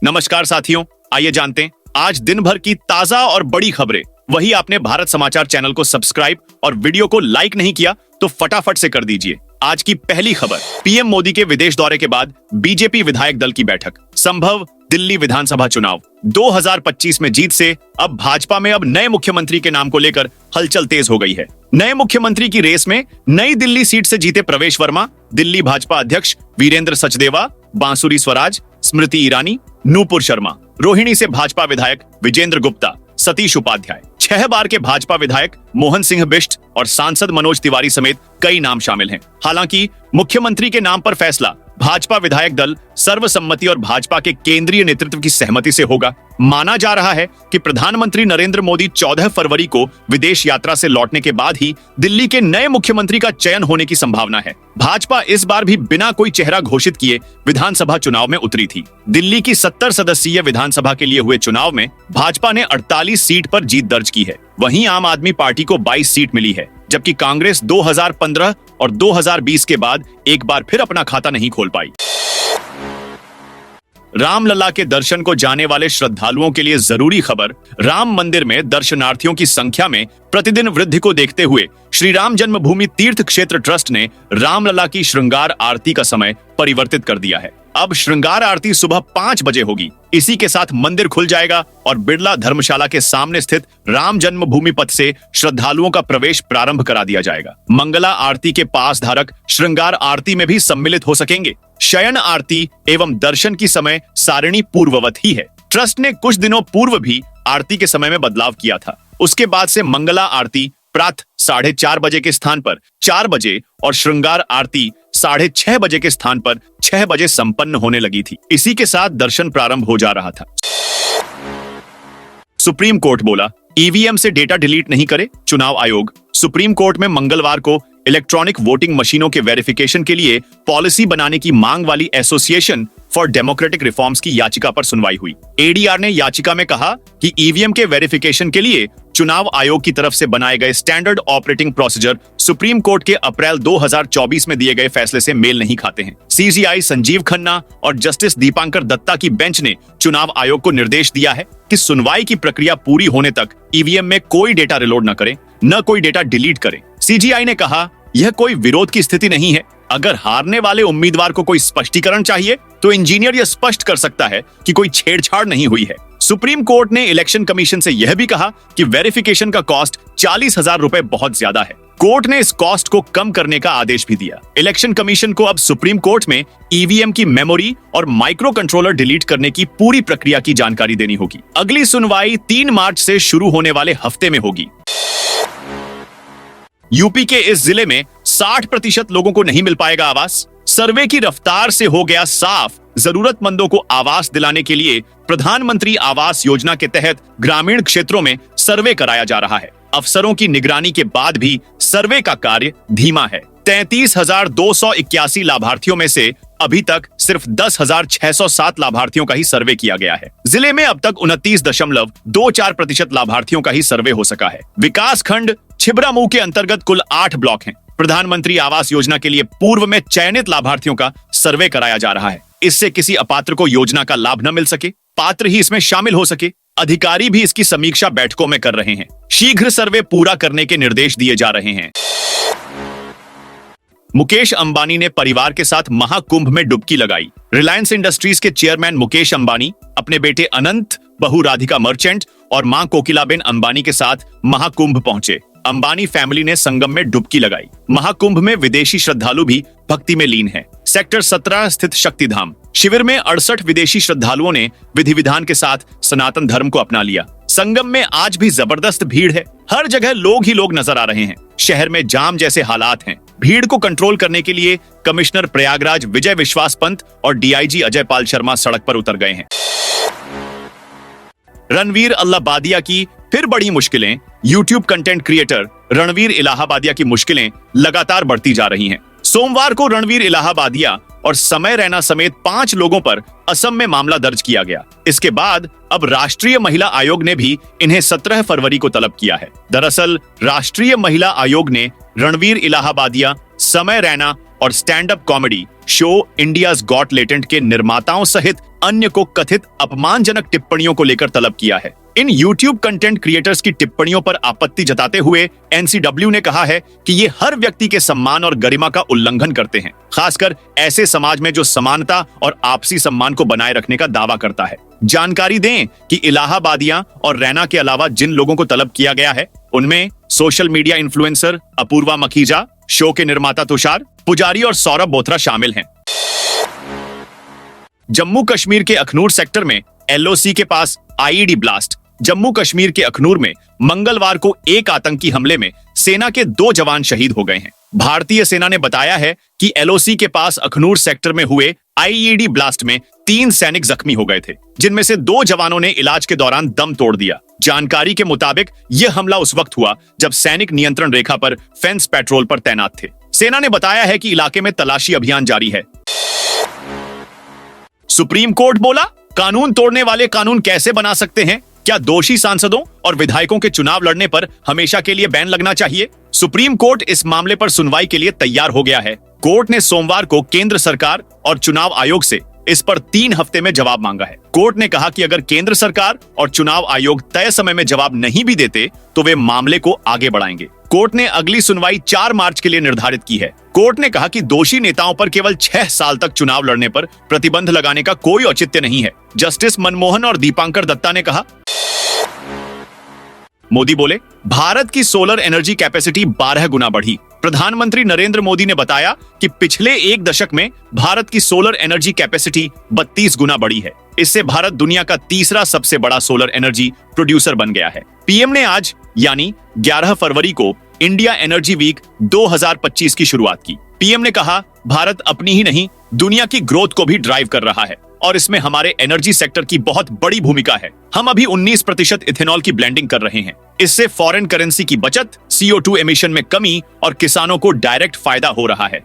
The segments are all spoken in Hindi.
नमस्कार साथियों, आइए जानते हैं आज दिन भर की ताजा और बड़ी खबरें। वही आपने भारत समाचार चैनल को सब्सक्राइब और वीडियो को लाइक नहीं किया तो फटाफट से कर दीजिए। आज की पहली खबर, पीएम मोदी के विदेश दौरे के बाद बीजेपी विधायक दल की बैठक, संभव दिल्ली विधानसभा चुनाव। 2025 में जीत से अब भाजपा में अब नए मुख्यमंत्री के नाम को लेकर हलचल तेज हो गई है। नए मुख्यमंत्री की रेस में नई दिल्ली सीट से जीते प्रवेश वर्मा, दिल्ली भाजपा अध्यक्ष वीरेंद्र सचदेवा, बांसुरी स्वराज, स्मृति ईरानी, नूपुर शर्मा, रोहिणी से भाजपा विधायक विजेंद्र गुप्ता, सतीश उपाध्याय, 6 बार के भाजपा विधायक मोहन सिंह बिष्ट और सांसद मनोज तिवारी समेत कई नाम शामिल हैं। हालांकि मुख्यमंत्री के नाम पर फैसला भाजपा विधायक दल सर्वसम्मति और भाजपा के केंद्रीय नेतृत्व की सहमति से होगा। माना जा रहा है कि प्रधानमंत्री नरेंद्र मोदी 14 फरवरी को विदेश यात्रा से लौटने के बाद ही दिल्ली के नए मुख्यमंत्री का चयन होने की संभावना है। भाजपा इस बार भी बिना कोई चेहरा घोषित किए विधानसभा चुनाव में उतरी थी। दिल्ली की 70 सदस्यीय विधानसभा के लिए हुए चुनाव में भाजपा ने 48 सीट पर जीत दर्ज की है। वहीं आम आदमी पार्टी को 22 सीट मिली है, जबकि कांग्रेस 2015 और 2020 के बाद एक बार फिर अपना खाता नहीं खोल पाई। रामलला के दर्शन को जाने वाले श्रद्धालुओं के लिए जरूरी खबर, राम मंदिर में दर्शनार्थियों की संख्या में प्रतिदिन वृद्धि को देखते हुए श्री राम जन्मभूमि तीर्थ क्षेत्र ट्रस्ट ने रामलला की श्रृंगार आरती का समय परिवर्तित कर दिया है। अब श्रृंगार आरती सुबह 5 बजे होगी। इसी के साथ मंदिर खुल जाएगा और बिड़ला धर्मशाला के सामने स्थित राम जन्मभूमि पथ से श्रद्धालुओं का प्रवेश प्रारंभ करा दिया जाएगा। मंगला आरती के पास धारक श्रृंगार आरती में भी सम्मिलित हो सकेंगे। शयन आरती एवं दर्शन की समय सारिणी पूर्ववत ही है। ट्रस्ट ने कुछ दिनों पूर्व भी आरती के समय में बदलाव किया था। उसके बाद से मंगला आरती प्रातः 4:30 बजे के स्थान पर 4 बजे और श्रृंगार आरती 6:30 बजे के स्थान पर 6 बजे संपन्न होने लगी थी। इसी के साथ दर्शन प्रारंभ हो जा रहा था। सुप्रीम कोर्ट बोला, ईवीएम से डेटा डिलीट नहीं करे चुनाव आयोग। सुप्रीम कोर्ट में मंगलवार को इलेक्ट्रॉनिक वोटिंग मशीनों के वेरिफिकेशन के लिए पॉलिसी बनाने की मांग वाली एसोसिएशन फॉर डेमोक्रेटिक रिफॉर्म्स की याचिका पर सुनवाई हुई। एडीआर ने याचिका में कहा कि ईवीएम के वेरिफिकेशन के लिए चुनाव आयोग की तरफ से बनाए गए standard operating procedure supreme court के अप्रैल 2024 में दिए गए फैसले से मेल नहीं खाते हैं। सीजीआई संजीव खन्ना और जस्टिस दीपांकर दत्ता की बेंच ने चुनाव आयोग को निर्देश दिया है कि सुनवाई की प्रक्रिया पूरी होने तक ईवीएम में कोई डेटा रिलोड न करें, न कोई डेटा डिलीट करें। सीजीआई ने कहा, यह कोई विरोध की स्थिति नहीं है। अगर हारने वाले उम्मीदवार को कोई स्पष्टीकरण चाहिए तो इंजीनियर यह स्पष्ट कर सकता है कि कोई छेड़छाड़ नहीं हुई है। सुप्रीम कोर्ट ने इलेक्शन कमीशन से यह भी कहा कि वेरिफिकेशन का कॉस्ट 40,000 रुपए बहुत ज्यादा है। कोर्ट ने इस कॉस्ट को कम करने का आदेश भी दिया। इलेक्शन कमीशन को अब सुप्रीम कोर्ट में ईवीएम की मेमोरी और माइक्रो कंट्रोलर डिलीट करने की पूरी प्रक्रिया की जानकारी देनी होगी। अगली सुनवाई 3 मार्च से शुरू होने वाले हफ्ते में होगी। यूपी के इस जिले में 60% लोगों को नहीं मिल पाएगा आवास। सर्वे की रफ्तार से हो गया साफ, जरूरतमंदों को आवास दिलाने के लिए प्रधानमंत्री आवास योजना के तहत ग्रामीण क्षेत्रों में सर्वे कराया जा रहा है। अफसरों की निगरानी के बाद भी सर्वे का कार्य धीमा है। 33,281 लाभार्थियों में से अभी तक सिर्फ 10,607 लाभार्थियों का ही सर्वे किया गया है। जिले में अब तक 29.24% लाभार्थियों का ही सर्वे हो सका है। विकास खंड छिबरामऊ के अंतर्गत कुल 8 ब्लॉक हैं। प्रधानमंत्री आवास योजना के लिए पूर्व में चयनित लाभार्थियों का सर्वे कराया जा रहा है। इससे किसी अपात्र को योजना का लाभ न मिल सके, पात्र ही इसमें शामिल हो सके। अधिकारी भी इसकी समीक्षा बैठकों में कर रहे हैं। शीघ्र सर्वे पूरा करने के निर्देश दिए जा रहे हैं। मुकेश अंबानी ने परिवार के साथ महाकुंभ में डुबकी लगाई। रिलायंस इंडस्ट्रीज के चेयरमैन मुकेश अंबानी अपने बेटे अनंत, बहू राधिका मर्चेंट और मां कोकिलाबेन अंबानी के साथ महाकुंभ पहुंचे। अंबानी फैमिली ने संगम में डुबकी लगाई। महाकुंभ में विदेशी श्रद्धालु भी भक्ति में लीन हैं। सेक्टर 17 स्थित शक्तिधाम शिविर में 68 विदेशी श्रद्धालुओं ने विधि विधान के साथ सनातन धर्म को अपना लिया। संगम में आज भी जबरदस्त भीड़ है। हर जगह लोग ही लोग नजर आ रहे हैं। शहर में जाम जैसे हालात हैं। भीड़ को कंट्रोल करने के लिए कमिश्नर प्रयागराज विजय विश्वास पंत और डीआईजी अजय पाल शर्मा सड़क पर उतर गए हैं। रणवीर अल्लाबादिया की फिर बड़ी मुश्किलें। YouTube content creator Ranveer Allahbadia की मुश्किलें लगातार बढ़ती जा रही हैं। सोमवार को रणवीर इलाहाबादिया और समय रैना समेत 5 लोगों पर असम में मामला दर्ज किया गया। इसके बाद अब राष्ट्रीय महिला आयोग ने भी इन्हें 17 फरवरी को तलब किया है। दरअसल राष्ट्रीय महिला आयोग ने रणवीर इलाहाबादिया, समय रैना और stand up comedy show India's got talent के निर्माताओं सहित अन्य को कथित अपमानजनक टिप्पणियों को लेकर तलब किया है। इन YouTube कंटेंट क्रिएटर्स की टिप्पणियों पर आपत्ति जताते हुए NCW ने कहा है कि ये हर व्यक्ति के सम्मान और गरिमा का उल्लंघन करते हैं, खासकर ऐसे समाज में जो समानता और आपसी सम्मान को बनाए रखने का दावा करता है। जानकारी दें कि इलाहाबादिया और रैना के अलावा जिन लोगों को तलब किया गया है उनमें social media influencer Apoorva Makhija, show के निर्माता तुषार पुजारी और सौरभ बोथरा शामिल हैं। जम्मू कश्मीर के अखनूर सेक्टर में LOC के पास IED ब्लास्ट। जम्मू कश्मीर के अखनूर में मंगलवार को एक आतंकी हमले में सेना के 2 जवान शहीद हो गए हैं। भारतीय सेना ने बताया है कि LOC के पास अखनूर सेक्टर में हुए IED ब्लास्ट में 3 सैनिक जख्मी हो गए थे, जिनमें से 2 जवानों ने इलाज के दौरान दम तोड़ दिया। जानकारी के मुताबिक यह हमला उस वक्त हुआ जब सैनिक नियंत्रण रेखा पर फेंस पेट्रोल पर तैनात थे। सेना ने बताया है कि इलाके में तलाशी अभियान जारी है। सुप्रीम कोर्ट बोला, कानून तोड़ने वाले कानून कैसे बना सकते हैं? क्या दोषी सांसदों और विधायकों के चुनाव लड़ने पर हमेशा के लिए बैन लगना चाहिए? सुप्रीम कोर्ट इस मामले पर सुनवाई के लिए तैयार हो गया है। कोर्ट ने सोमवार को केंद्र सरकार और चुनाव आयोग से इस पर 3 हफ्ते में जवाब मांगा है। कोर्ट ने कहा कि अगर केंद्र सरकार और चुनाव आयोग तय समय में जवाब नहीं भी देते तो वे मामले को आगे बढ़ाएंगे। कोर्ट ने अगली सुनवाई 4 मार्च के लिए निर्धारित की है। कोर्ट ने कहा कि दोषी नेताओं पर केवल 6 साल तक चुनाव लड़ने पर प्रतिबंध लगाने का कोई औचित्य नहीं है। जस्टिस मनमोहन और दीपांकर दत्ता ने कहा। मोदी बोले, भारत की सोलर एनर्जी कैपेसिटी 12 गुना बढ़ी। प्रधानमंत्री नरेंद्र मोदी ने बताया कि पिछले 1 दशक में भारत की सोलर एनर्जी कैपेसिटी 32 गुना बढ़ी है। इससे भारत दुनिया का तीसरा सबसे बड़ा सोलर एनर्जी प्रोड्यूसर बन गया है। पीएम ने आज यानी 11 फरवरी को इंडिया एनर्जी वीक 2025 की शुरुआत की। पीएम ने कहा, भारत अपनी ही नहीं दुनिया की ग्रोथ को भी ड्राइव कर रहा है और इसमें हमारे एनर्जी सेक्टर की बहुत बड़ी भूमिका है। हम अभी 19% इथेनॉल की ब्लेंडिंग कर रहे हैं। इससे फॉरेन करेंसी की बचत, CO2 एमिशन में कमी और किसानों को डायरेक्ट फायदा हो रहा है।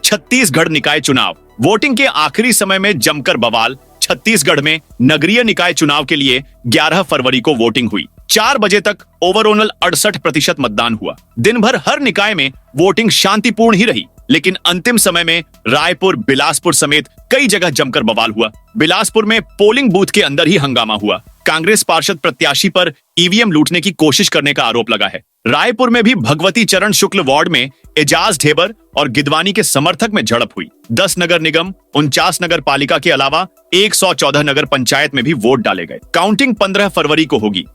छत्तीसगढ़ निकाय चुनाव, वोटिंग के आखिरी समय में जमकर बवाल। छत्तीसगढ़ में नगरीय निकाय चुनाव के लिए 11 फरवरी को वोटिंग हुई। 4 बजे तक ओवरऑल 68% मतदान हुआ। दिन भर हर निकाय में वोटिंग शांतिपूर्ण ही रही, लेकिन अंतिम समय में रायपुर, बिलासपुर समेत कई जगह जमकर बवाल हुआ। बिलासपुर में पोलिंग बूथ के अंदर ही हंगामा हुआ। कांग्रेस पार्षद प्रत्याशी पर EVM लूटने की कोशिश करने का आरोप लगा है। रायपुर में भी भगवती चरण शुक्ल वार्ड में एजाज ढेबर और गिदवानी के समर्थक में झड़प हुई। 10 नगर निगम, 49 नगर पालिका के अलावा 114 नगर पंचायत में भी वोट डाले गए। काउंटिंग 15 फरवरी को होगी।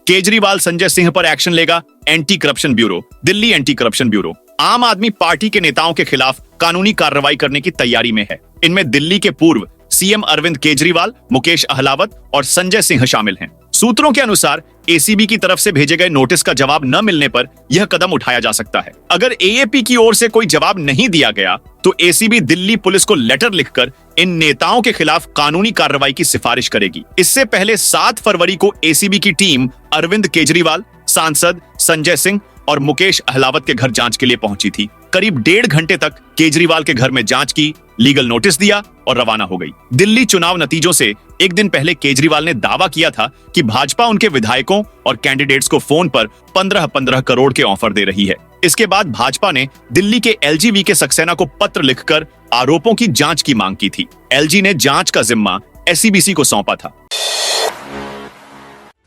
केजरीवाल संजय सिंह पर एक्शन लेगा anti corruption bureau. Delhi anti corruption bureau आम आदमी पार्टी के नेताओं के खिलाफ कानूनी कार्रवाई करने की तैयारी में है। इनमें दिल्ली के पूर्व CM अरविंद केजरीवाल, मुकेश अहलावत और संजय सिंह शामिल हैं। सूत्रों के अनुसार ACB की तरफ से भेजे गए नोटिस का जवाब न मिलने पर यह कदम उठाया जा सकता है। अगर AAP की ओर से कोई जवाब नहीं दिया गया तो ACB दिल्ली पुलिस को लेटर लिखकर इन नेताओं के खिलाफ कानूनी कार्रवाई की सिफारिश करेगी। इससे पहले 7 फरवरी को ACB की टीम अरविंद केजरीवाल, सांसद संजय सिंह और मुकेश अहलावत के घर जांच के लिए पहुंची थी। करीब 1.5 घंटे तक केजरीवाल के घर में जांच की, लीगल नोटिस दिया और रवाना हो गई। दिल्ली चुनाव नतीजों से एक दिन पहले केजरीवाल ने दावा किया था कि भाजपा उनके विधायकों और कैंडिडेट्स को फोन पर 15-15 करोड़ के ऑफर दे रही है। इसके बाद भाजपा ने दिल्ली के LG वीके सक्सेना को पत्र लिखकर आरोपों की जांच की मांग की थी। LG ने जांच का जिम्मा SCBC को सौंपा था।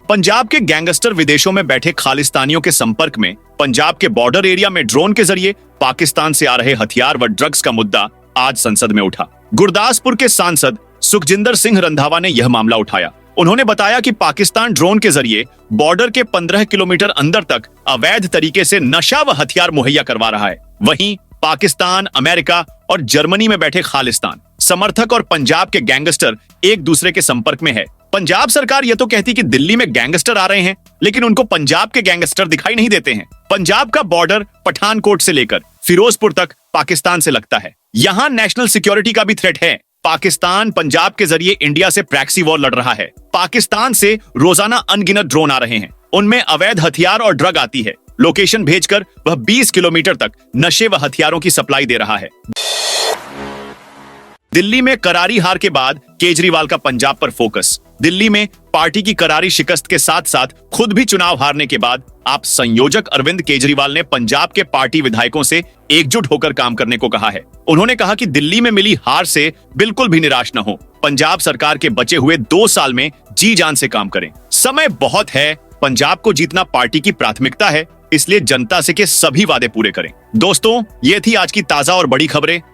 पंजाब के गैंगस्टर विदेशों में बैठे खालिस्तानियों के संपर्क में पंजाब के बॉर्डर एरिया में ड्रोन के जरिए पाकिस्तान से आ रहे हथियार व ड्रग्स का मुद्दा आज संसद में उठा। गुरदासपुर के सांसद सुखजिंदर सिंह रंधावा ने यह मामला उठाया। उन्होंने बताया कि पाकिस्तान ड्रोन के जरिए बॉर्डर के 15 किलोमीटर अंदर तक अवैध तरीके से नशा व हथियार मुहैया करवा रहा है। वहीं पाकिस्तान, अमेरिका और जर्मनी में बैठे खालिस्तान समर्थक और पंजाब के गैंगस्टर एक दूसरे के संपर्क में है। पंजाब सरकार यह तो कहती कि दिल्ली में गैंगस्टर आ रहे हैं, लेकिन उनको पंजाब के गैंगस्टर दिखाई नहीं देते हैं। पंजाब का बॉर्डर पठानकोट से लेकर फिरोजपुर तक पाकिस्तान से लगता है। यहाँ नेशनल सिक्योरिटी का भी थ्रेट है। पाकिस्तान पंजाब के जरिए इंडिया से प्रैक्सी वॉर लड़ रहा है। पाकिस्तान से रोजाना अनगिनत ड्रोन आ रहे हैं। उनमें अवैध हथियार और ड्रग आती है। लोकेशन भेजकर वह 20 किलोमीटर तक नशे व हथियारों की सप्लाई दे रहा है। दिल्ली में करारी हार के बाद केजरीवाल का पंजाब पर फोकस। दिल्ली में पार्टी की करारी शिकस्त के साथ साथ खुद भी चुनाव हारने के बाद आप संयोजक अरविंद केजरीवाल ने पंजाब के पार्टी विधायकों से एकजुट होकर काम करने को कहा है। उन्होंने कहा कि दिल्ली में मिली हार से बिल्कुल भी निराश न हो, पंजाब सरकार के बचे हुए 2 साल में जी जान से काम करें। समय बहुत है, पंजाब को जीतना पार्टी की प्राथमिकता है, इसलिए जनता से के सभी वादे पूरे करें। दोस्तों, ये थी आज की ताजा और बड़ी खबरें।